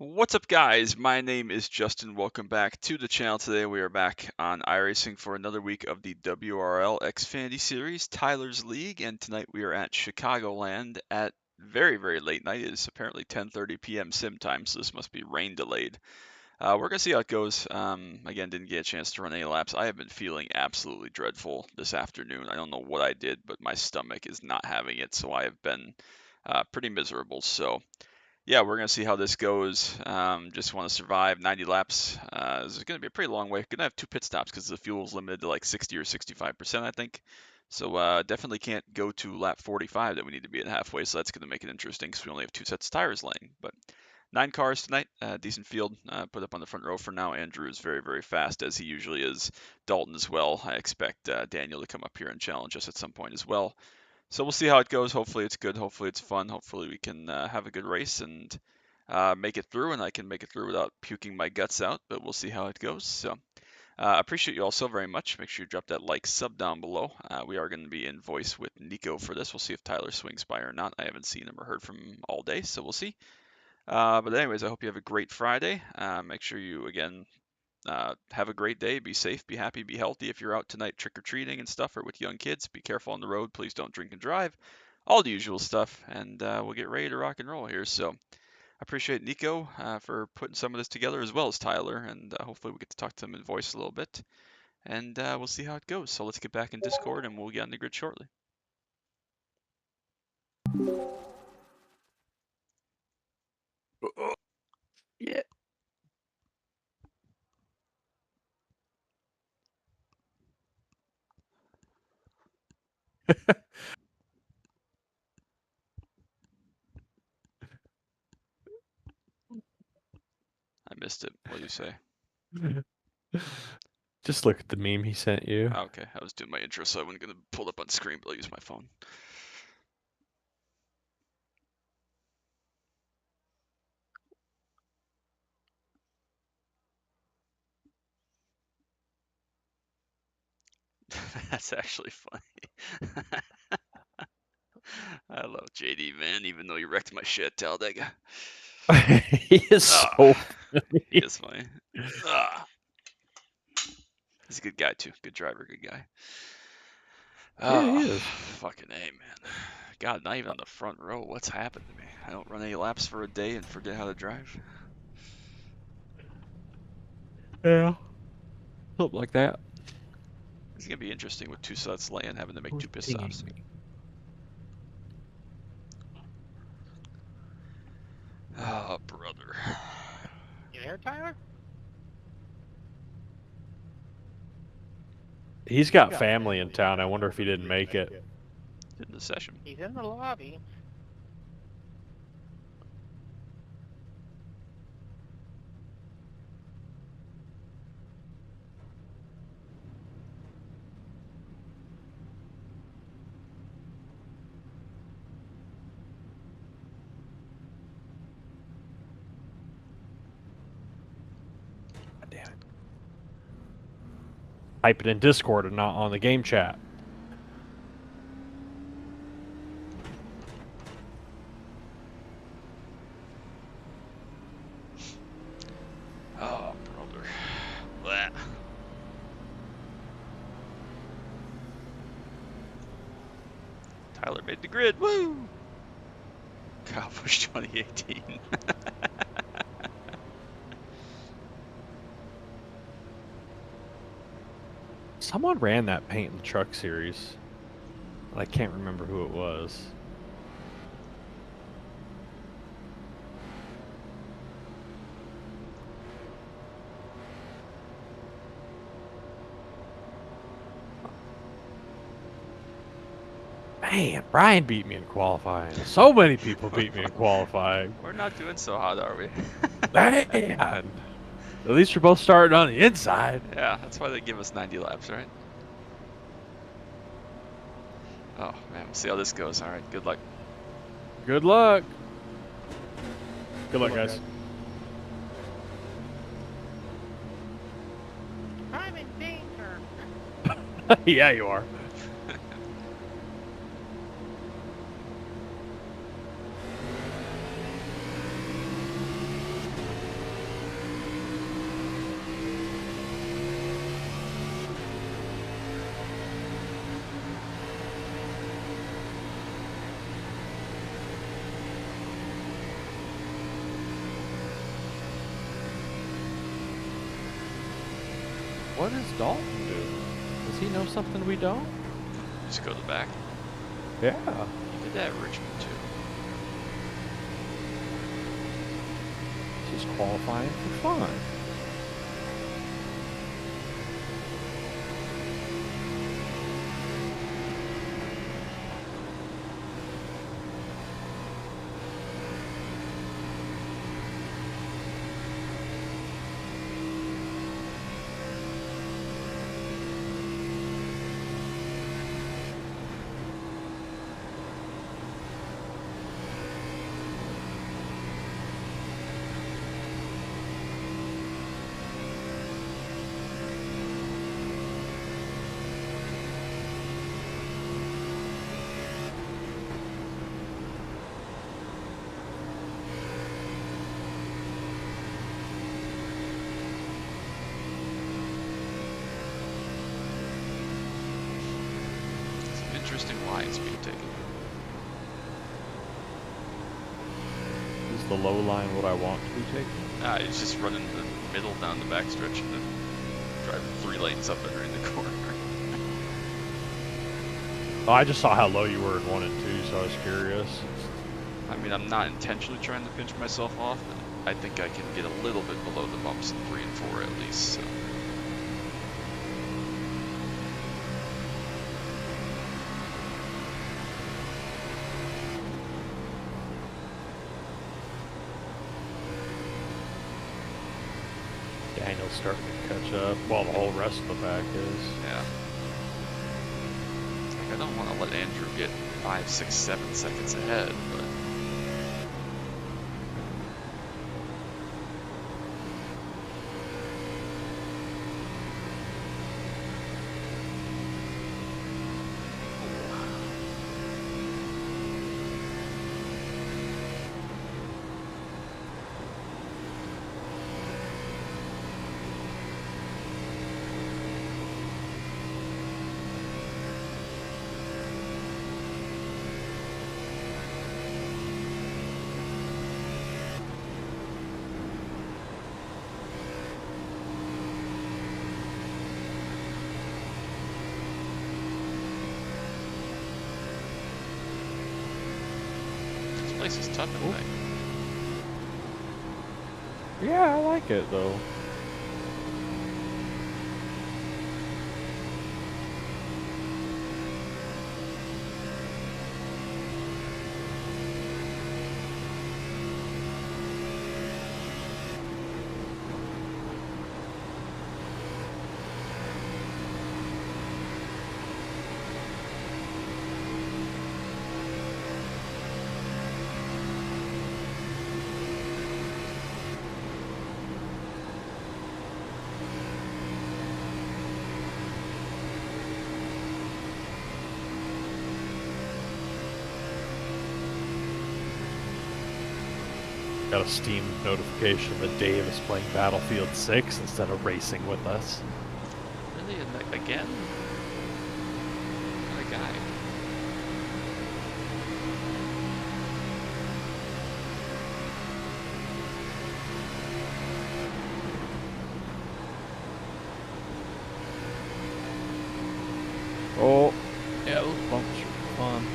What's up, guys? My name is Justin. Welcome back to the channel. Today we are back on iRacing for another week of the WRL Xfinity Series Tyler's League, and tonight we are at Chicagoland at very late night. It is apparently 10:30 p.m. sim time, so this must be rain delayed. We're gonna see how it goes. Again, didn't get a chance to run any laps. I have been feeling absolutely dreadful this afternoon. I don't know what I did, but my stomach is not having it, so I have been pretty miserable. So yeah, we're going to see how this goes. Just want to survive 90 laps. This is going to be a pretty long way. Going to have 2 pit stops because the fuel is limited to like 60 or 65%, I think. So definitely can't go to lap 45 that we need to be at halfway. So that's going to make it interesting because we only have 2 sets of tires laying. But 9 cars tonight, decent field. Put up on the front row for now. Andrew is very fast as he usually is. Dalton as well. I expect Daniel to come up here and challenge us at some point as well. So we'll see how it goes. Hopefully it's good. Hopefully it's fun. Hopefully we can have a good race and make it through, and I can make it through without puking my guts out. But we'll see how it goes. So appreciate you all so very much. Make sure you drop that like, sub down below. We are going to be in voice with Nico for this. We'll see if Tyler swings by or not. I haven't seen him or heard from him all day, so we'll see. But anyways, I hope you have a great Friday. Make sure you again have a great day. Be safe, be happy, be healthy. If you're out tonight trick-or-treating and stuff or with young kids, be careful on the road. Please don't drink and drive. All the usual stuff. And we'll get ready to rock and roll here. So I appreciate Nico for putting some of this together as well as Tyler. And hopefully we get to talk to them in voice a little bit. And we'll see how it goes. So let's get back in Discord and we'll get on the grid shortly. Yeah. I missed it. What do you say? Just look at the meme he sent you. Okay, I was doing my intro, so I wasn't going to pull it up on screen, but I'll use my phone. That's actually funny. I love JD, man, even though he wrecked my shit. Tell that guy. He is so funny. He is funny. He's a good guy, too. Good driver, good guy. Yeah, he is. Fucking A, man. God, not even on the front row. What's happened to me? I don't run any laps for a day and forget how to drive. Yeah. Something like that. It's going to be interesting with 2 sets laying, having to make 2 pit stops. Oh, brother. You there, Tyler? He's got family in town. I wonder if he didn't make it. In the session. He's in the lobby. God damn it. Type it in Discord and not on the game chat. Oh, brother. Blah. Tyler made the grid. Woo! Kyle Busch 2018. Someone ran that paint in the truck series. I can't remember who it was. Man, Brian beat me in qualifying. So many people beat me in qualifying. We're not doing so hot, are we? Man. At least we're both starting on the inside. Yeah, that's why they give us 90 laps, right? Oh, man, we'll see how this goes. All right, good luck. Good luck. Good luck, guys. I'm in danger. Yeah, you are. What does Dalton do? Does he know something we don't? Just go to the back. Yeah. He did that at Richmond too. Just qualifying for fun. Some interesting lines being taken. Is the low line what I want to be taking? He's just running the middle down the backstretch and then driving 3 lanes up and around the corner. Oh, I just saw how low you were in 1 and 2, so I was curious. I mean, I'm not intentionally trying to pinch myself off, but I think I can get a little bit below the bumps in 3 and 4 at least. So. Daniel's starting to catch up, while the whole rest of the pack is. Yeah. Like, I don't want to let Andrew get 5, 6, 7 seconds ahead, but. This place is tough at night. Yeah, I like it though. Got a Steam notification that Dave is playing Battlefield 6 instead of racing with us. Really? Again? What a guy. Oh, yeah, those bumps are fun.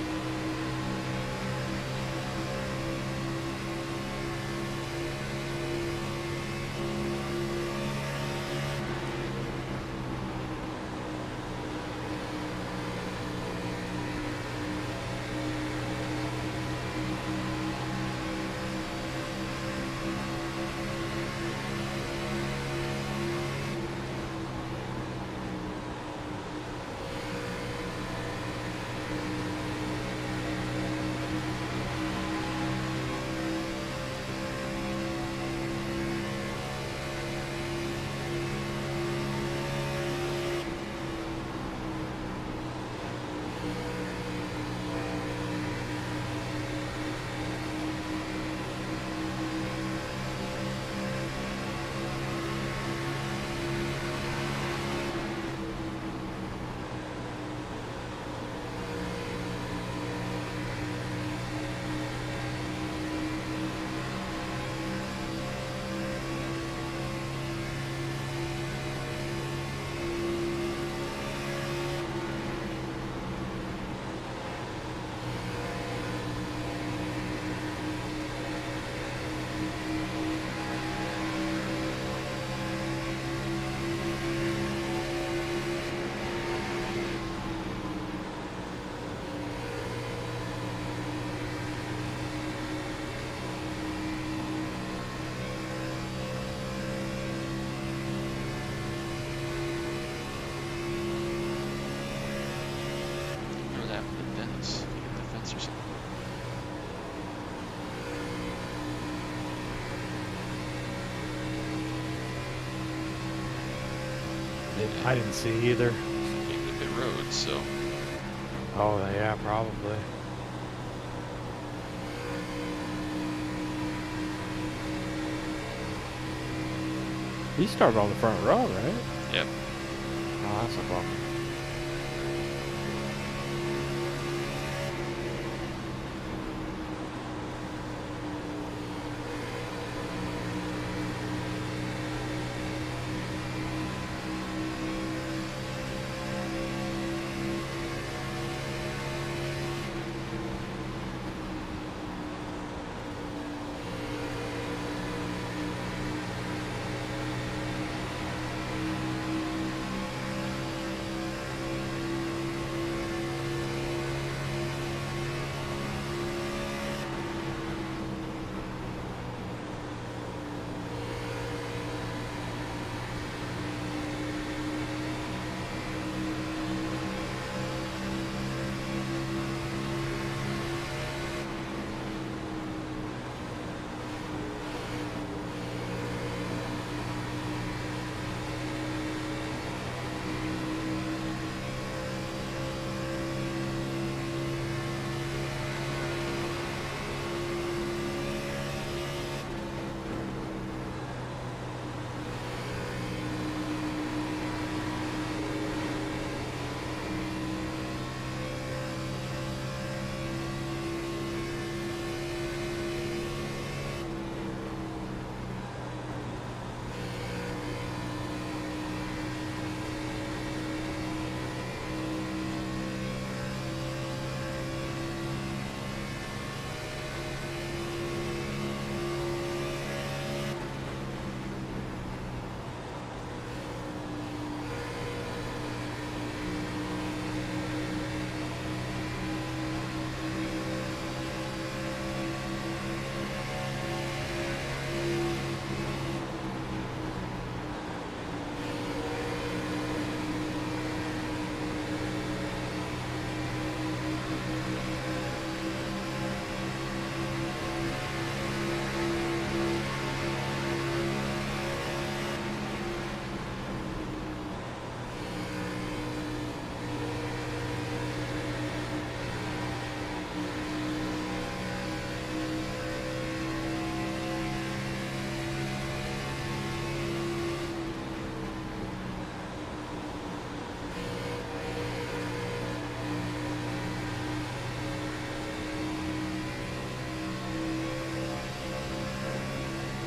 I didn't see either. Came to pit road, so Oh, yeah, probably. He started on the front row, right? yep. Oh, that's a bummer.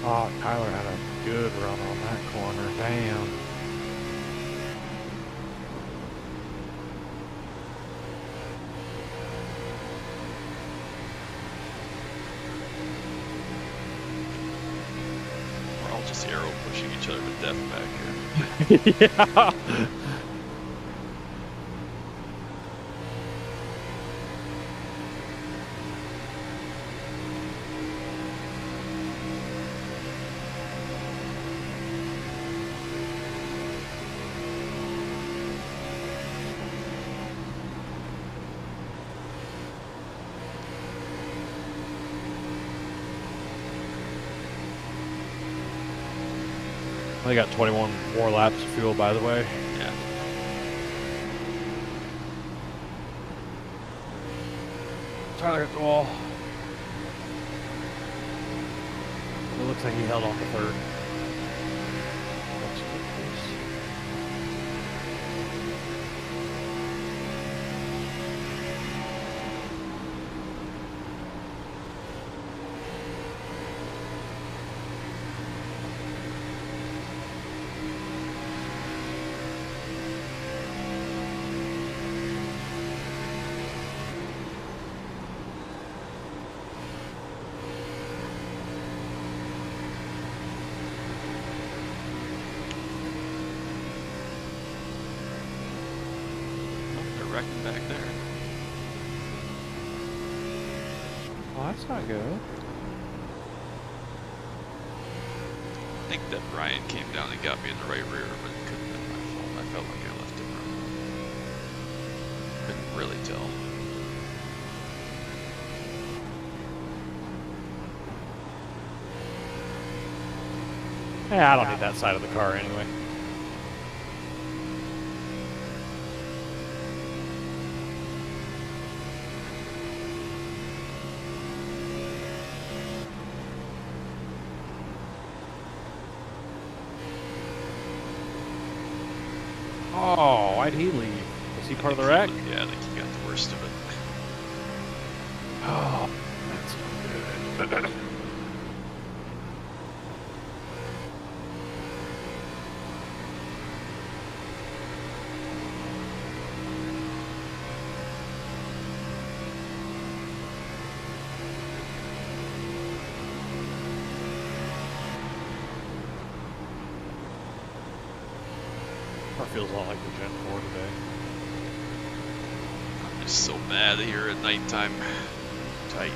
Oh, Tyler had a good run on that corner. Damn. We're all just arrow pushing each other to death back here. Yeah. I got 21 more laps of fuel, by the way. Yeah. Tyler hit the wall. It looks like he held on to third. That's a good pace. Oh, they're wrecking back there. Well, that's not good. I think that Ryan came down and got me in the right rear, but it couldn't have been my fault. I felt like I left him wrong. Couldn't really tell. Yeah, I don't need that side of the car anyway. Oh, why'd he leave? Was he I part of the think wreck? Yeah, I think he got the worst of it. Oh, that's good. Car feels a lot like the Gen 4 today. I'm just so mad here at nighttime. Tight.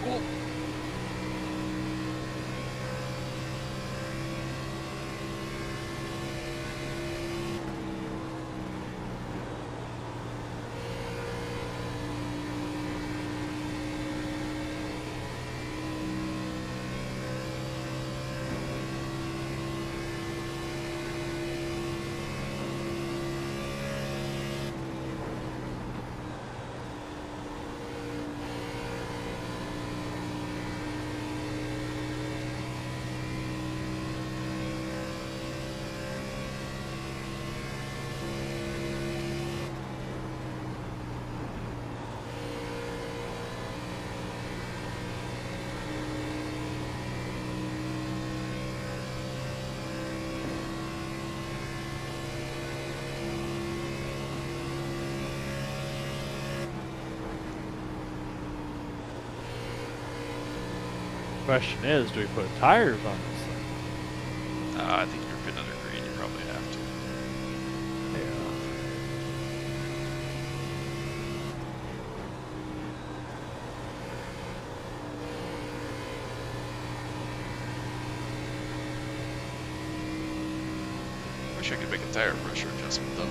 Cool. Question is, do we put tires on this thing? I think you're good under green. You probably have to. Yeah. Wish I could make a tire pressure adjustment though.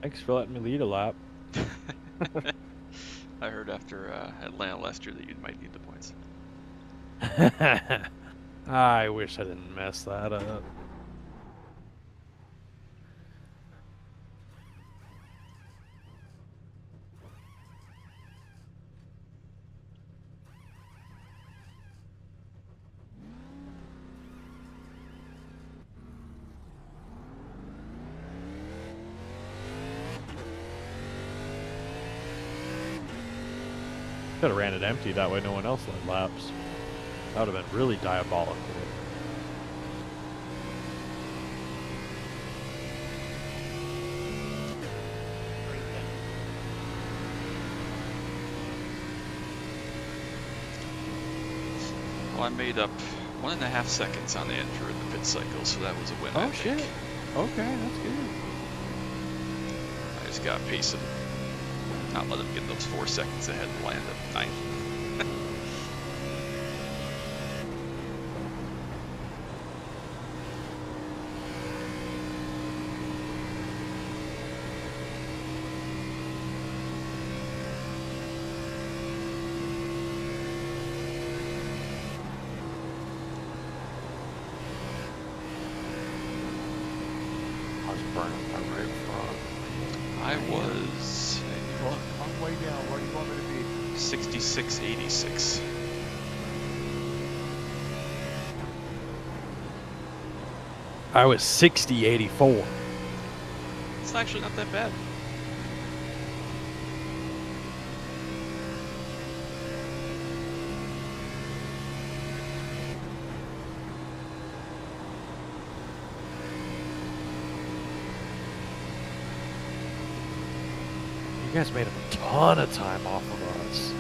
Thanks for letting me lead a lap. I heard after Atlanta last year that you might need the points. I wish I didn't mess that up. Could have ran it empty, that way no one else led laps. That would have been really diabolical. Well, I made up 1.5 seconds on the intro of the pit cycle, so that was a win. I Oh think. shit. Okay, that's good. I just got to pace him, not let him get those 4 seconds ahead and land at 9th. I was burning my right front. I was Well, I'm way down. Where do you want me to be? 66.86. I was 60.84. It's actually not that bad. You guys made a ton of time off of us.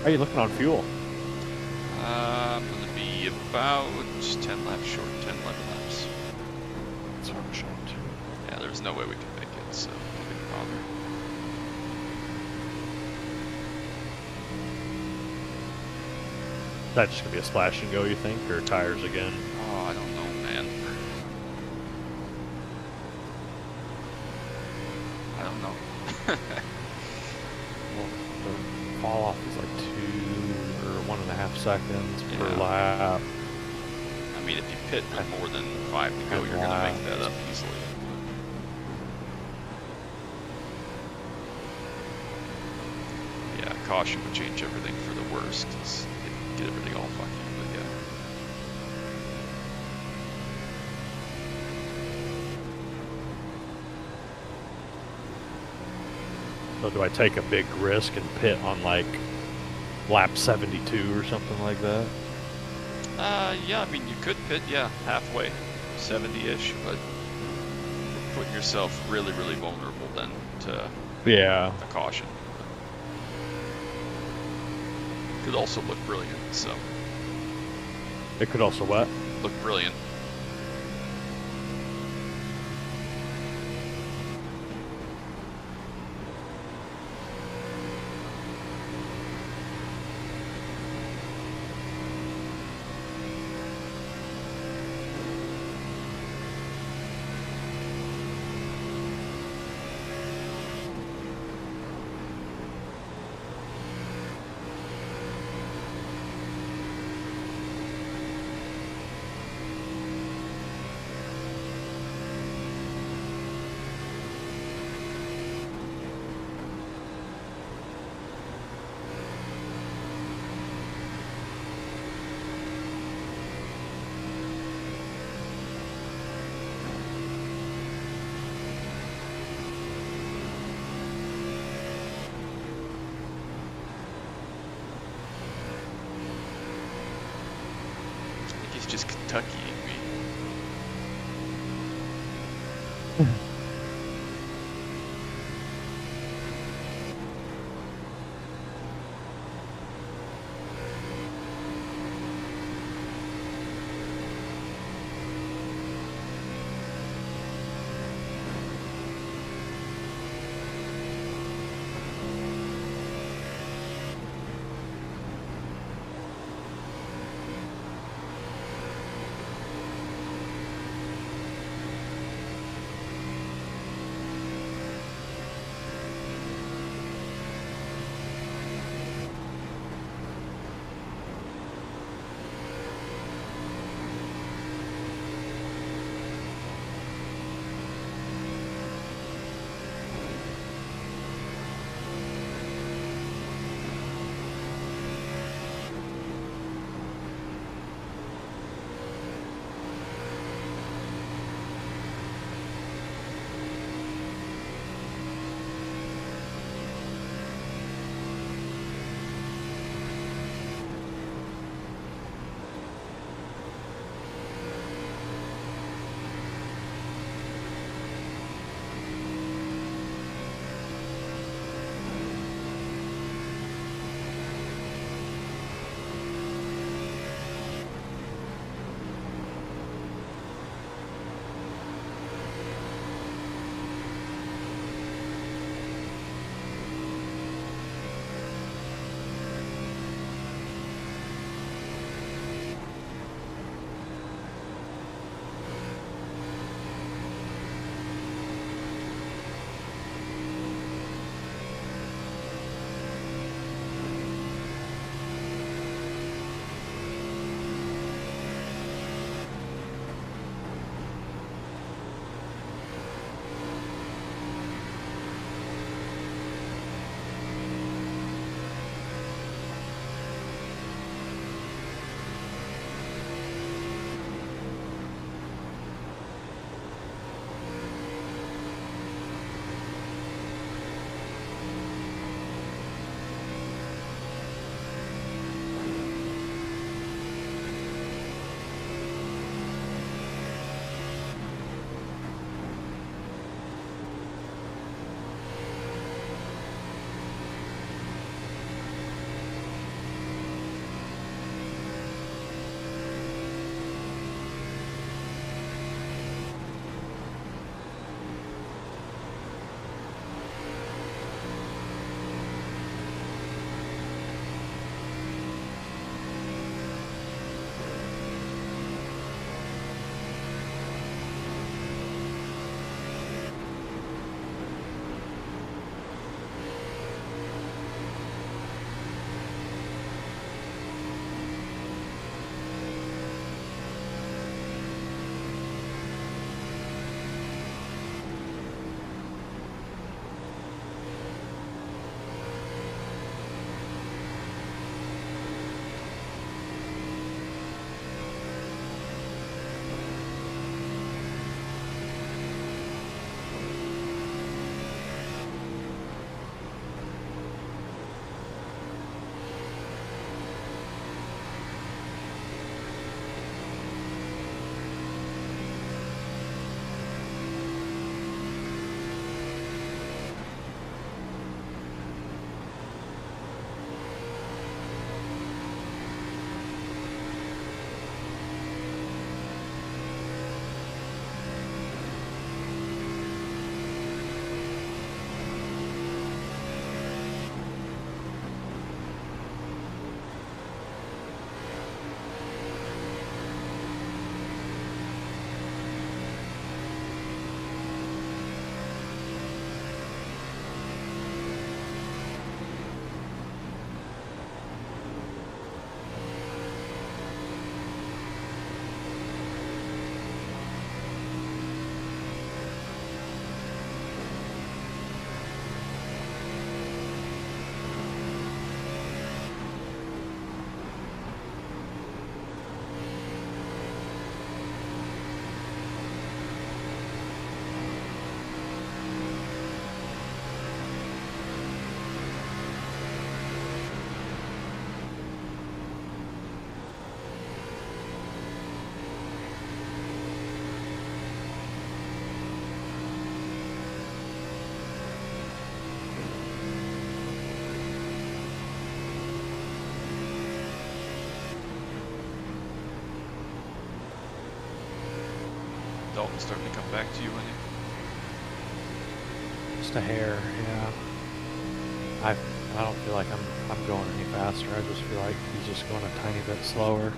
How are you looking on fuel? I'm going to be about 10 laps short, 10, 11 laps. That's what I'm showing too. Yeah, there's no way we can make it, so don't even bother. That's just gonna be a splash and go, you think, or tires again? Oh, Well, the fall off is like 2 or 1.5 seconds per Yeah. lap. I mean, if you pit with more than 5 to go, you're going to make that up easily. Yeah, caution would change everything for the worst. Get everything all fucky, but yeah. So do I take a big risk and pit on like lap 72 or something like that? Yeah, I mean, you could pit, yeah, halfway, 70-ish, but you're putting yourself really, really vulnerable then to Yeah. the caution. Could also look brilliant, so. It could also what? Look brilliant. I think he's just Kentuckying me. Dalton starting to come back to you, any? Just a hair, yeah. I don't feel like I'm going any faster. I just feel like he's just going a tiny bit slower.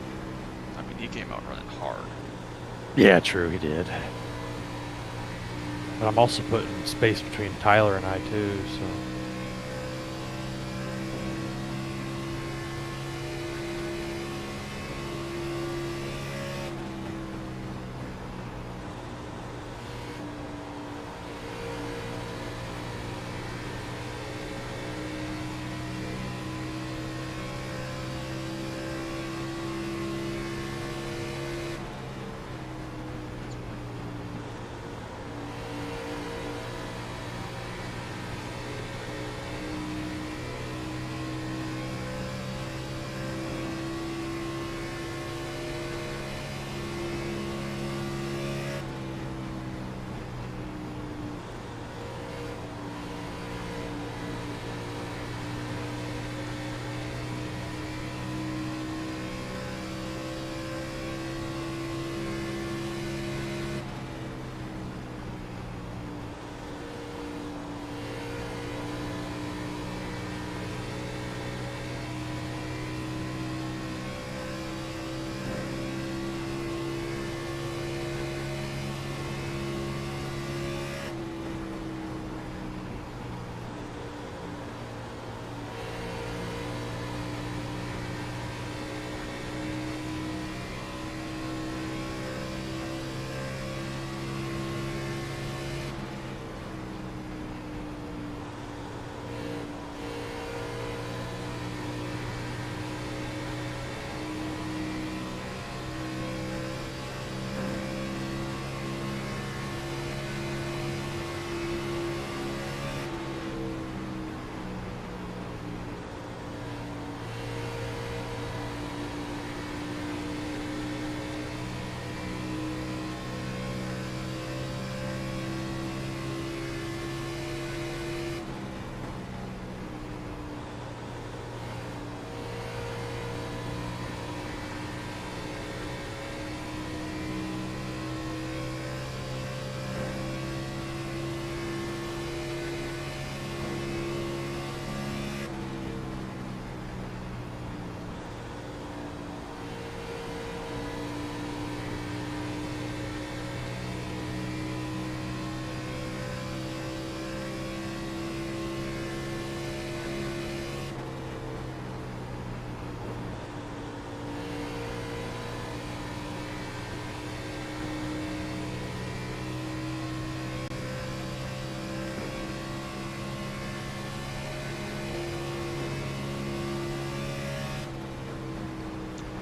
I mean, he came out running hard. Yeah, true, he did. But I'm also putting space between Tyler and I too, so.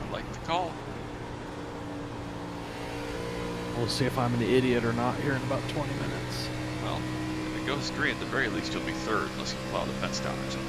I like the call. We'll see if I'm an idiot or not here in about 20 minutes. Well, if it goes green, at the very least you'll be third unless you plow the fence down or something.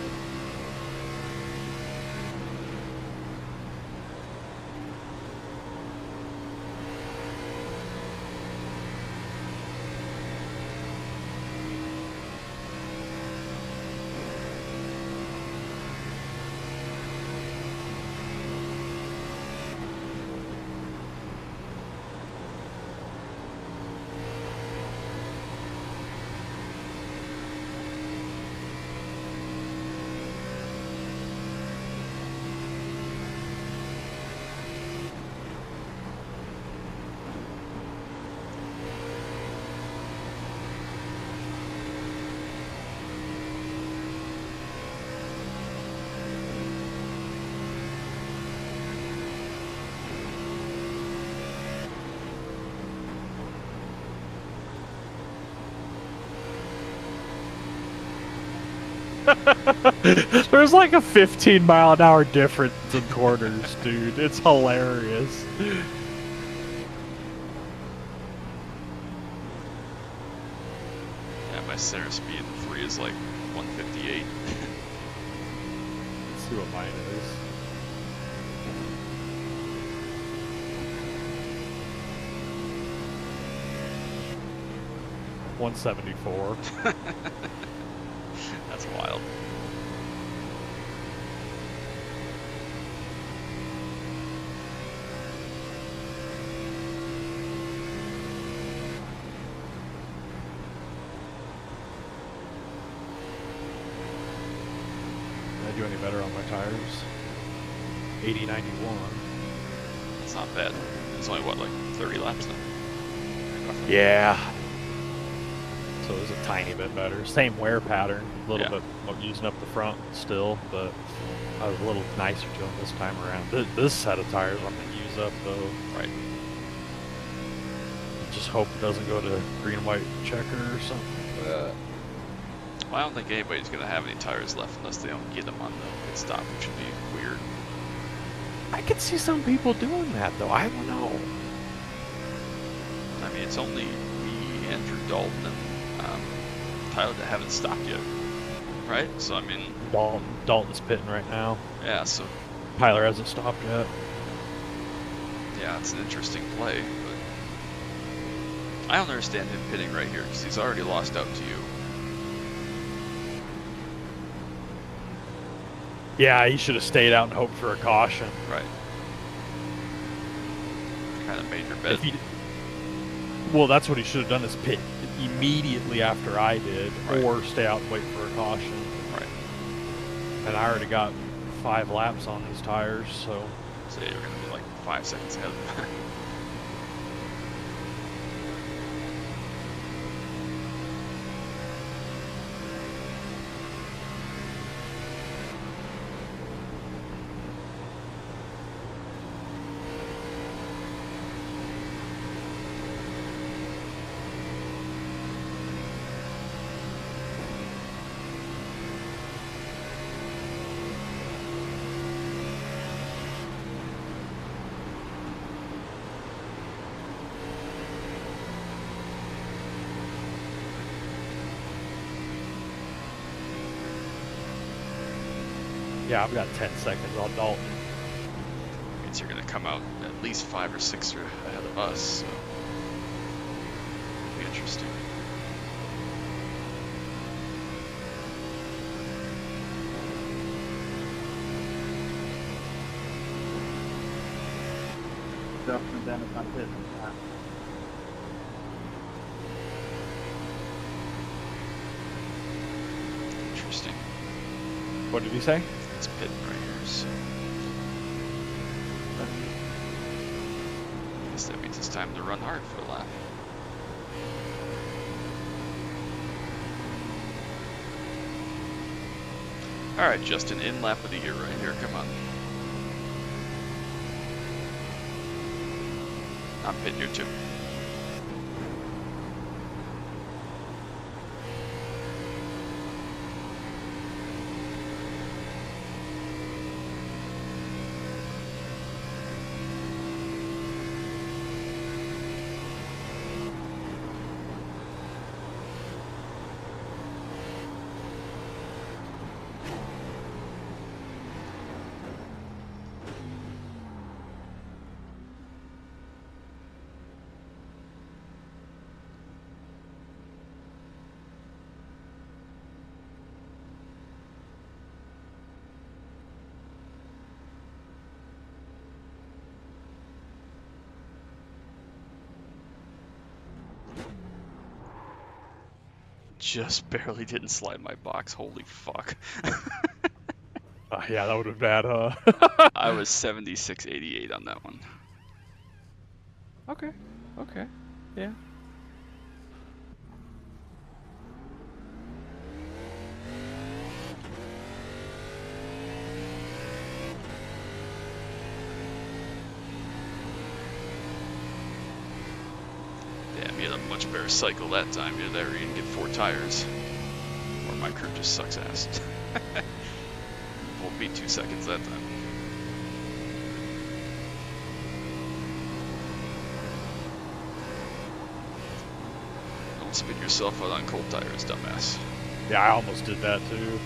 There's like a 15-mile-an-hour difference in corners, dude. It's hilarious. Yeah, my center speed in free is like 158. Let's see what mine is. $174. That's wild. do any better on my tires. 80-91. It's not bad. It's only, what, like 30 laps then? Roughly. Yeah. So it was a tiny bit better. Same wear pattern, a little Yeah. bit more using up the front still, but I was a little nicer to them this time around. This set of tires I'm going to use up though. Right. Just hope it doesn't go to green and white checker or something. Well, I don't think anybody's going to have any tires left unless they don't get them on the pit stop, which would be weird. I could see some people doing that though. I don't know. I mean, it's only me, Andrew, Dalton, and Tyler that haven't stopped yet, right? So, I mean... Dalton's pitting right now. Yeah, so... Tyler hasn't stopped yet. Yeah, it's an interesting play, but... I don't understand him pitting right here, because he's already lost out to you. Yeah, he should have stayed out and hoped for a caution. Right. Kind of made your bet. Well, that's what he should have done, is pit immediately after I did, Right. or stay out and wait for a caution. Right. And I already got 5 laps on these tires, so... So yeah, you're going to be like 5 seconds ahead of him. Yeah, I've got 10 seconds on Dalton. Means you're going to come out at least 5 or 6 ahead of us, so... It'll be interesting. Justin Dennis on pit. Interesting. What did he say? It's pitting right here, so... I guess that means it's time to run hard for a lap. Alright, Justin, in lap of the year right here, come on. I'm pitting here too. Just barely didn't slide my box. Holy fuck. Yeah, that would have been bad, huh? I was 76.88 on that one. Okay. Okay. Yeah. Damn, you had a much better cycle that time. You didn't even get 4 tires. Or my crew just sucks ass. Won't be 2 seconds that time. Don't spin yourself out on cold tires, dumbass. Yeah, I almost did that too.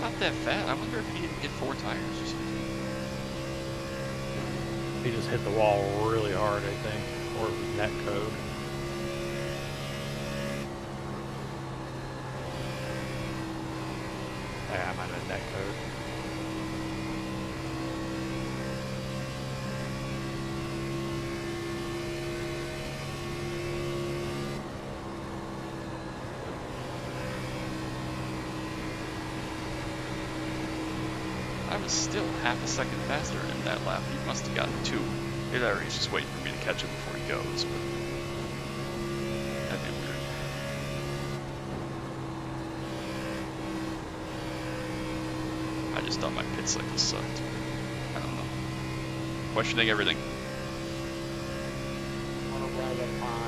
not that fast. I wonder if he didn't get 4 tires or something. He just hit the wall really hard, I think, or it was net code. Yeah, I might have been net code. I was still half a second faster in that lap. He must have gotten 2. Either he's just waiting for me to catch him before he goes, but that'd be weird. I just thought my pit cycle sucked. I don't know. Questioning everything. On a ride up high.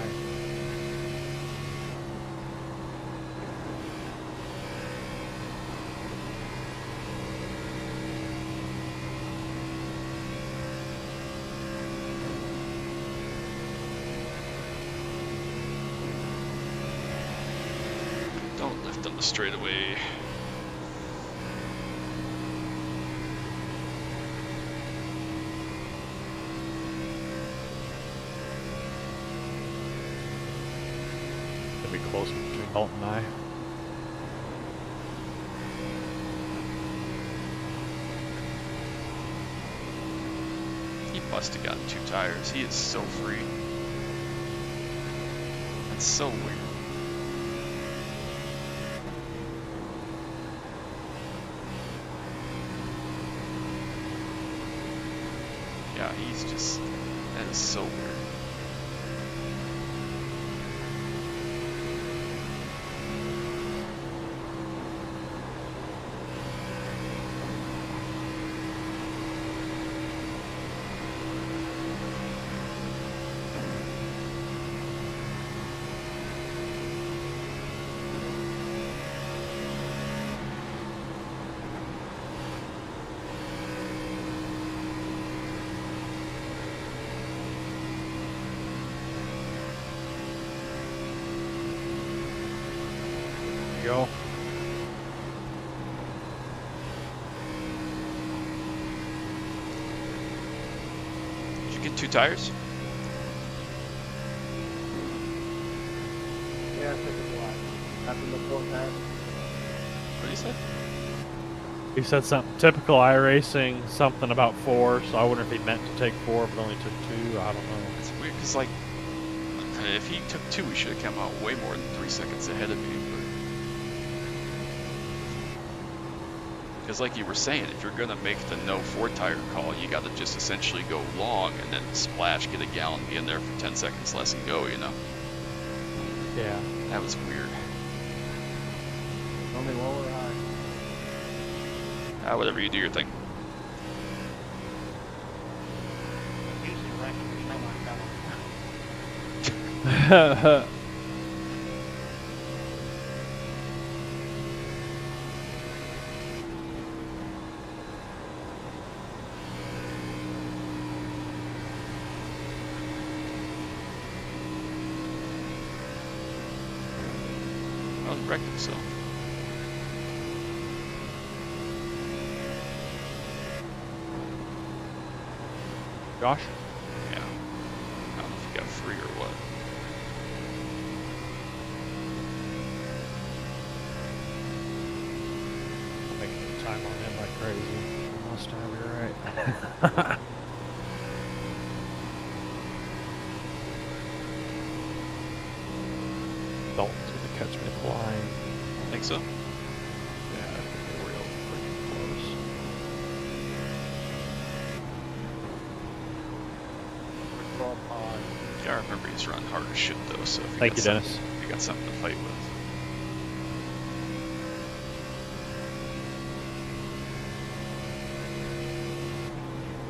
Don't lift on the straightaway. It'll be close between Dalton and I. He must have gotten 2 tires. He is so free. That's so weird. Yeah, he's just, that is so weird. Go. Did you get 2 tires? Yeah, I took it wide. After the 4 tires. What did he say? He said something typical iRacing, something about 4. So I wonder if he meant to take 4, but only took 2. I don't know. It's weird because, like, if he took 2, he should have come out way more than 3 seconds ahead of me. Because, like you were saying, if you're gonna make the no 4 tire call, you got to just essentially go long and then splash, get a gallon, be in there for 10 seconds less, and go. You know? Yeah. That was weird. Only low or high? Whatever, you do your thing. Usually wrecking the semi-pedal. I was wrecking himself. Josh? Yeah. I don't know if he got free or what. I'm making time on him like crazy. Last time, you're right. Dalton's gonna catch me at the line. Think so? Yeah, I think they're real freaking close. Yeah, I remember he's running hard as shit though. So if Thank you, Dennis. You got something to fight with.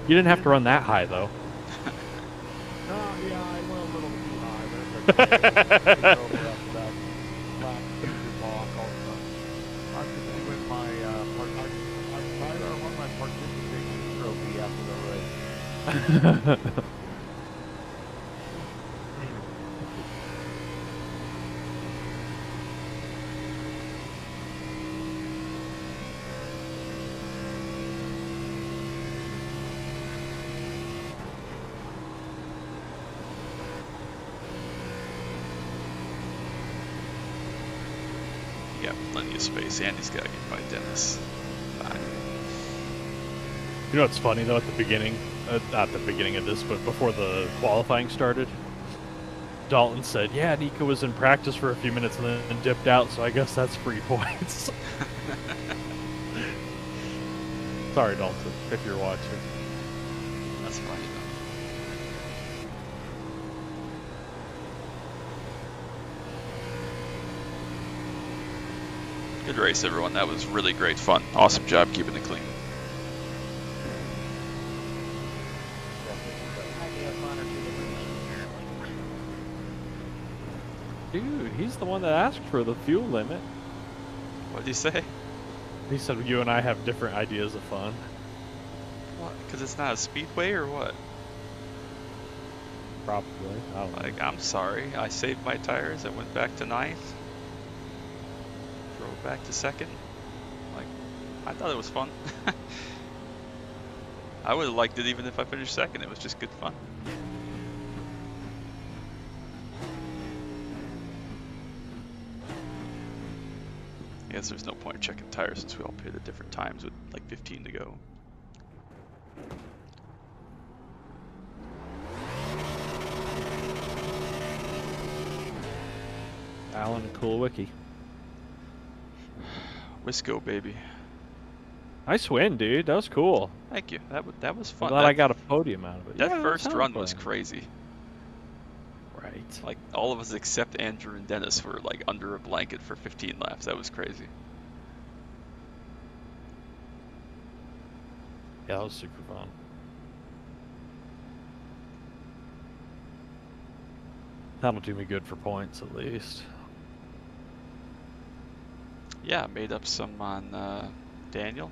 You didn't have to run that high, though. No, yeah, I went a little too high, but it's okay. Take it over after that. Lap did walk all the time. I'm just doing my, I want my participation trophy after the race. got plenty of space. Andy's got to get by Dennis. Fine. You know what's funny though? At the beginning, not the beginning of this, but before the qualifying started, Dalton said, "Yeah, Nico was in practice for a few minutes and then dipped out, so I guess that's free points." Sorry, Dalton, if you're watching. That's fine. Good race, everyone. That was really great fun. Awesome job keeping it clean. Dude, he's the one that asked for the fuel limit. What did you say? He said you and I have different ideas of fun. What? Because it's not a speedway or what? Probably. I don't know. Like, I'm sorry. I saved my tires. I went back to 9th. Drove back to 2nd. Like, I thought it was fun. I would have liked it even if I finished 2nd. It was just good fun. I guess there's no point in checking tires since we all paid at different times with like 15 to go. Alan and Cool Wiki. Wisco, baby. Nice win, dude. That was cool. Thank you. That was I'm fun. glad I got a podium out of it. That Yeah, first run was fun. crazy. Right. Like, all of us except Andrew and Dennis were like under a blanket for 15 laps. That was crazy. Yeah, that was super fun. That'll do me good for points at least. Yeah, I made up some on Daniel.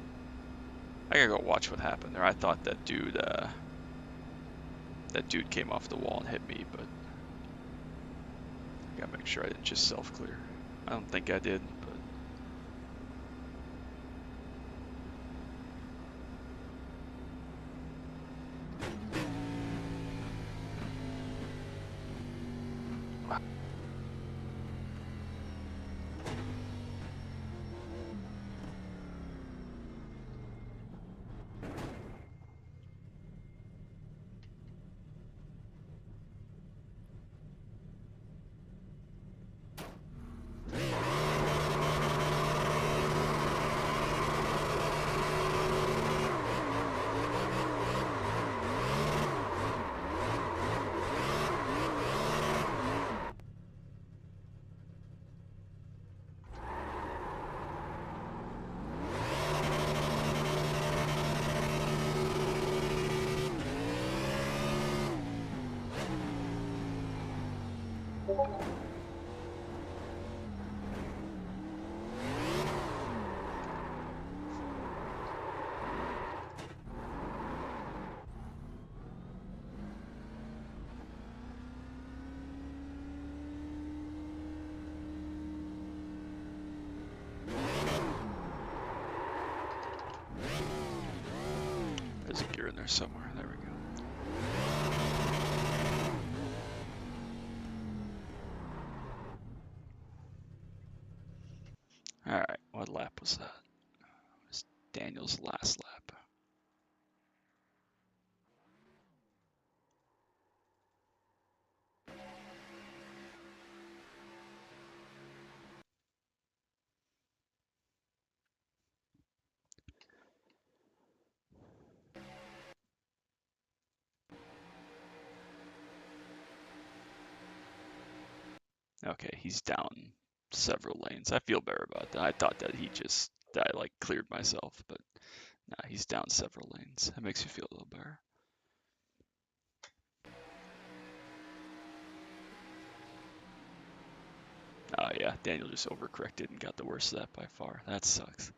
I gotta go watch what happened there. I thought that dude came off the wall and hit me, but I gotta make sure I didn't just self-clear. I don't think I did, but there's a gear in there somewhere. There we go. Alright, what lap was that? It was Daniel's last lap. Okay, he's down several lanes. I feel better about that. I thought that I like cleared myself, but nah, he's down several lanes. That makes you feel a little better. Oh yeah, Daniel just overcorrected and got the worst of that by far. That sucks.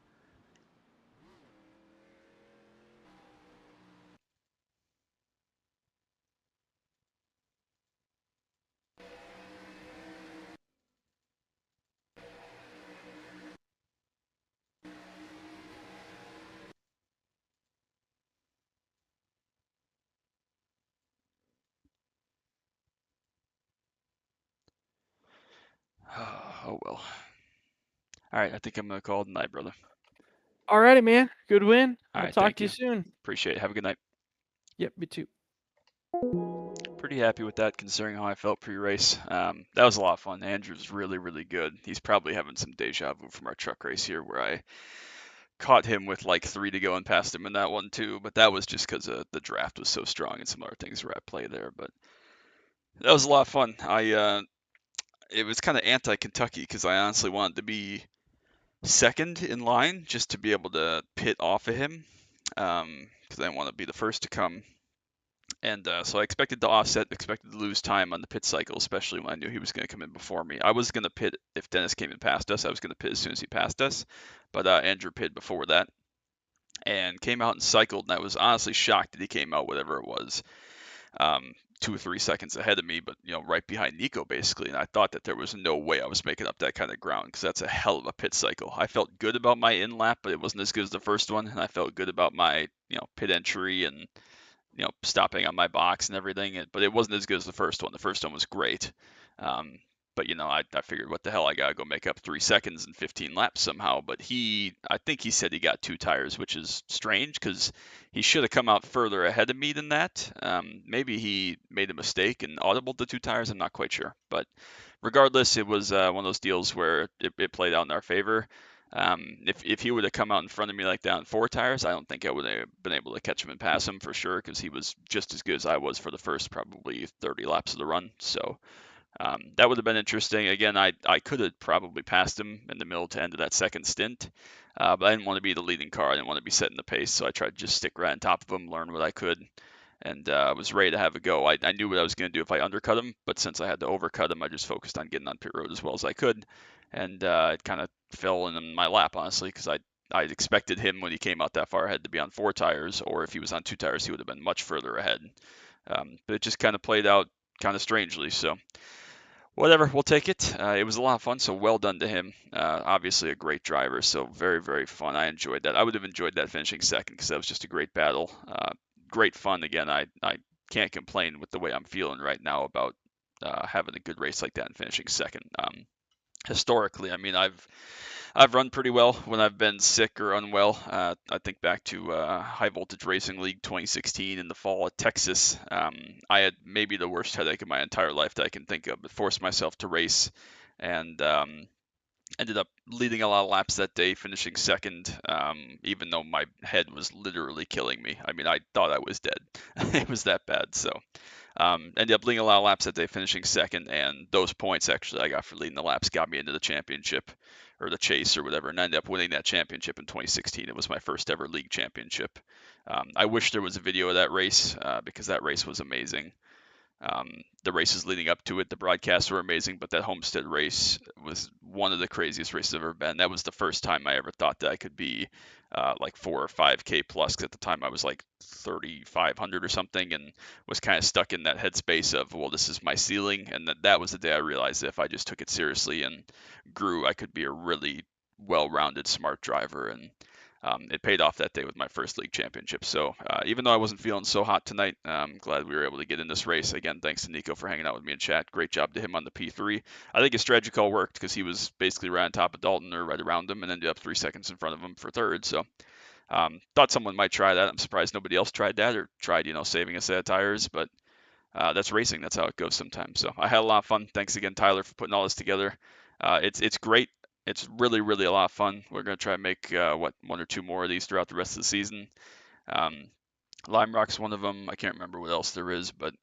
Oh well. All right, I think I'm gonna call it a night, brother. Alrighty, man. Good win. All I'll right, talk thank to you you. soon. Appreciate it. Have a good night. Yep, me too. Pretty happy with that considering how I felt pre-race. That was a lot of fun. Andrew's really, really good. He's probably having some deja vu from our truck race here where I caught him with like 3 to go and passed him in that one too, but that was just because the draft was so strong and some other things were at play there. But that was a lot of fun. It was kind of anti-Kentucky because I honestly wanted to be second in line just to be able to pit off of him because I didn't want to be the first to come. And so I expected to offset, expected to lose time on the pit cycle, especially when I knew he was going to come in before me. I was going to pit if Dennis came in past us. I was going to pit as soon as he passed us, but Andrew pitted before that and came out and cycled. And I was honestly shocked that he came out whatever it was, 2 or 3 seconds ahead of me, but right behind Nico basically. And I thought that there was no way I was making up that kind of ground because that's a hell of a pit cycle. I felt good about my in lap, but it wasn't as good as the first one, and I felt good about my pit entry and stopping on my box and everything. But it wasn't as good as the first one. The first one was great. Um, but I figured, what the hell, I gotta go make up 3 seconds in 15 laps somehow. But I think he said he got 2 tires, which is strange because he should have come out further ahead of me than that. Maybe he made a mistake and audibled the 2 tires. I'm not quite sure. But regardless, it was one of those deals where it played out in our favor. If he would have come out in front of me like that on 4 tires, I don't think I would have been able to catch him and pass him for sure because he was just as good as I was for the first probably 30 laps of the run. So that would have been interesting. Again, I could have probably passed him in the middle to end of that second stint, but I didn't want to be the leading car. I didn't want to be setting the pace, so I tried to just stick right on top of him, learn what I could, and was ready to have a go. I knew what I was going to do if I undercut him, but since I had to overcut him, I just focused on getting on pit road as well as I could, and it kind of fell in my lap, honestly, because I expected him when he came out that far ahead to be on 4 tires, or if he was on 2 tires, he would have been much further ahead. But it just kind of played out kind of strangely, so whatever, we'll take it. It was a lot of fun, so well done to him. Obviously a great driver, so very, very fun. I enjoyed that. I would have enjoyed that finishing second because that was just a great battle. Great fun. Again, I can't complain with the way I'm feeling right now about having a good race like that and finishing second. Historically, I mean, I've run pretty well when I've been sick or unwell. I think back to High Voltage Racing League 2016 in the fall at Texas. I had maybe the worst headache of my entire life that I can think of, but forced myself to race and ended up leading a lot of laps that day, finishing second, even though my head was literally killing me. I mean, I thought I was dead. It was that bad. So ended up leading a lot of laps that day, finishing second, and those points actually I got for leading the laps got me into the championship or the chase or whatever, and I ended up winning that championship in 2016. It was my first ever league championship. I wish there was a video of that race because that race was amazing. The races leading up to it, the broadcasts were amazing, but that Homestead race was one of the craziest races I've ever been. That was the first time I ever thought that I could be like 4 or 5K plus. 'Cause at the time I was like 3,500 or something, and was kind of stuck in that headspace of, well, this is my ceiling. And that was the day I realized that if I just took it seriously and grew, I could be a really well-rounded, smart driver. And it paid off that day with my first league championship. So even though I wasn't feeling so hot tonight, I'm glad we were able to get in this race. Again, thanks to Nico for hanging out with me in chat. Great job to him on the P3. I think his strategy call worked because he was basically right on top of Dalton or right around him and ended up 3 seconds in front of him for third. So thought someone might try that. I'm surprised nobody else tried that or tried, saving a set of tires. But that's racing. That's how it goes sometimes. So I had a lot of fun. Thanks again, Tyler, for putting all this together. It's great. It's really, really a lot of fun. We're going to try and make, 1 or 2 more of these throughout the rest of the season. Lime Rock's one of them. I can't remember what else there is, but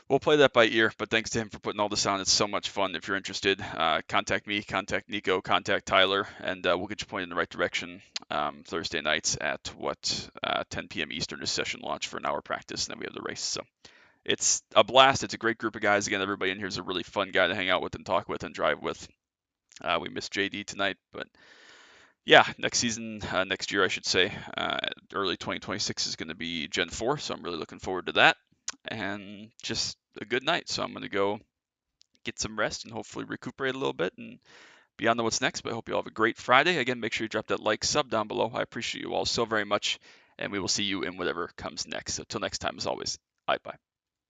we'll play that by ear. But thanks to him for putting all this on. It's so much fun. If you're interested, contact me, contact Nico, contact Tyler, and we'll get you pointed in the right direction Thursday nights at 10 p.m. Eastern is session launch for an hour practice, and then we have the race. So it's a blast. It's a great group of guys. Again, everybody in here is a really fun guy to hang out with and talk with and drive with. We missed JD tonight, but yeah, next season, next year, I should say, early 2026 is going to be Gen 4, so I'm really looking forward to that. And just a good night. So I'm going to go get some rest and hopefully recuperate a little bit and be on to what's next. But I hope you all have a great Friday. Again, make sure you drop that like, sub down below. I appreciate you all so very much, and we will see you in whatever comes next. So till next time, as always, bye bye.